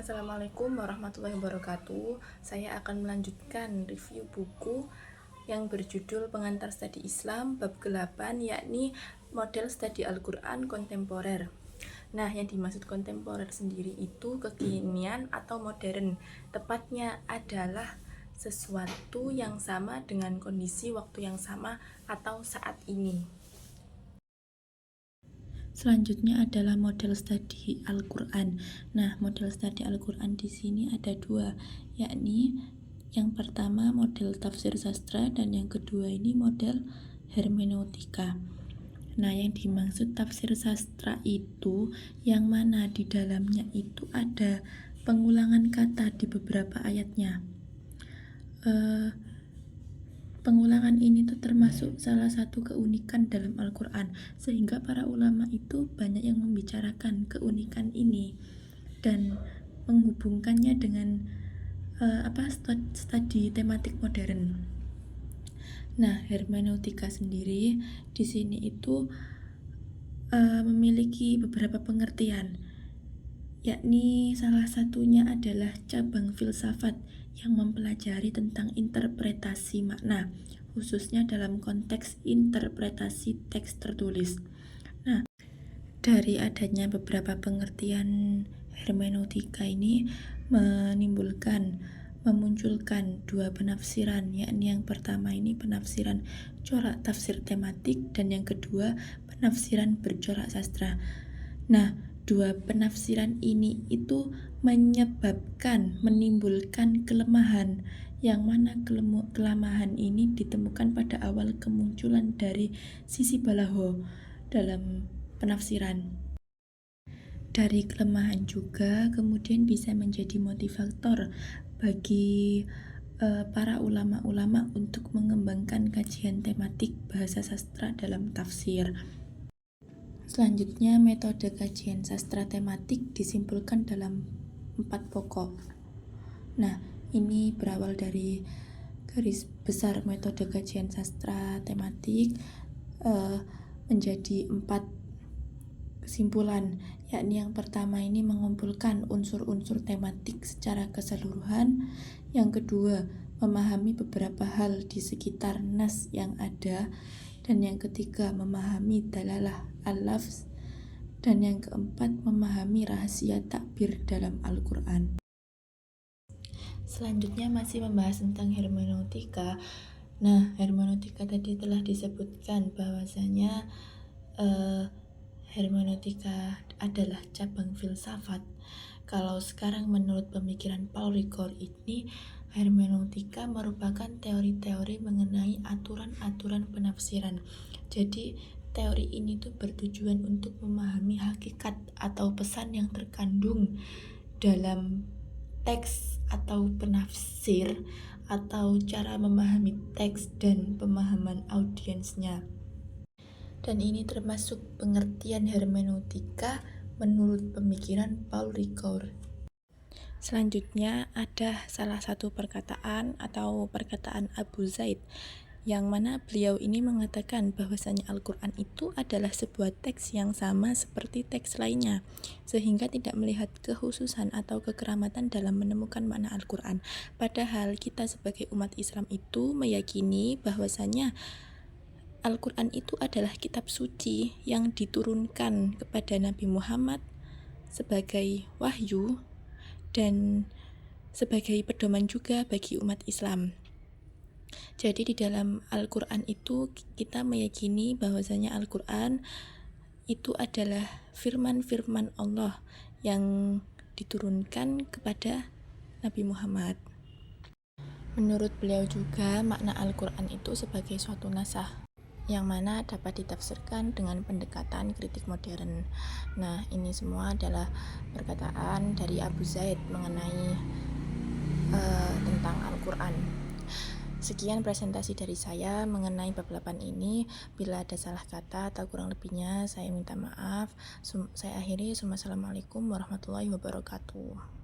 Assalamualaikum warahmatullahi wabarakatuh. Saya akan melanjutkan review buku yang berjudul Pengantar Studi Islam bab 8, yakni model studi Al-Quran kontemporer. Nah, yang dimaksud kontemporer sendiri itu kekinian atau modern. Tepatnya adalah sesuatu yang sama dengan kondisi waktu yang sama atau saat ini. Selanjutnya adalah model studi Al-Quran. Nah, model studi Al-Quran di sini ada dua, yakni yang pertama model tafsir sastra dan yang kedua ini model hermeneutika. Nah, yang dimaksud tafsir sastra itu yang mana di dalamnya itu ada pengulangan kata di beberapa ayatnya. Pengulangan ini tuh termasuk salah satu keunikan dalam Al-Quran, sehingga para ulama itu banyak yang membicarakan keunikan ini dan menghubungkannya dengan studi tematik modern. Nah, hermeneutika sendiri di sini itu memiliki beberapa pengertian, yakni salah satunya adalah cabang filsafat yang mempelajari tentang interpretasi makna, khususnya dalam konteks interpretasi teks tertulis. Nah, dari adanya beberapa pengertian hermeneutika ini memunculkan dua penafsiran, yakni yang pertama ini penafsiran corak tafsir tematik dan yang kedua penafsiran bercorak sastra. Nah, dua penafsiran ini itu menimbulkan kelemahan, yang mana kelemahan ini ditemukan pada awal kemunculan dari sisi balaho dalam penafsiran. Dari kelemahan juga kemudian bisa menjadi motivator bagi para ulama-ulama untuk mengembangkan kajian tematik bahasa sastra dalam tafsir. Selanjutnya, metode kajian sastra tematik disimpulkan dalam 4 pokok. Nah, ini berawal dari garis besar metode kajian sastra tematik menjadi 4 kesimpulan, yakni yang pertama ini mengumpulkan unsur-unsur tematik secara keseluruhan, yang kedua memahami beberapa hal di sekitar nas yang ada, dan yang ketiga memahami dalalah al-lafz, dan yang keempat memahami rahasia takbir dalam Al-Quran. Selanjutnya masih membahas tentang hermeneutika. Nah, hermeneutika tadi telah disebutkan bahwasanya hermeneutika adalah cabang filsafat. Kalau sekarang menurut pemikiran Paul Ricoeur ini, hermeneutika merupakan teori-teori mengenai aturan-aturan penafsiran. Jadi teori ini tuh bertujuan untuk memahami hakikat atau pesan yang terkandung dalam teks atau penafsir, atau cara memahami teks dan pemahaman audiensnya. Dan ini termasuk pengertian hermeneutika menurut pemikiran Paul Ricoeur. Selanjutnya ada salah satu perkataan Abu Zaid, yang mana beliau ini mengatakan bahwasanya Al-Quran itu adalah sebuah teks yang sama seperti teks lainnya, sehingga tidak melihat kekhususan atau kekeramatan dalam menemukan makna Al-Quran. Padahal kita sebagai umat Islam itu meyakini bahwasanya Al-Quran itu adalah kitab suci yang diturunkan kepada Nabi Muhammad sebagai wahyu dan sebagai pedoman juga bagi umat Islam. Jadi di dalam Al-Quran itu kita meyakini bahwasanya Al-Quran itu adalah firman-firman Allah yang diturunkan kepada Nabi Muhammad. Menurut beliau juga makna Al-Quran itu sebagai suatu nasah, yang mana dapat ditafsirkan dengan pendekatan kritik modern. Nah, ini semua adalah perkataan dari Abu Zaid mengenai tentang Al-Quran. Sekian presentasi dari saya mengenai bab 8 ini. Bila ada salah kata atau kurang lebihnya, saya minta maaf. Saya akhiri. Assalamualaikum warahmatullahi wabarakatuh.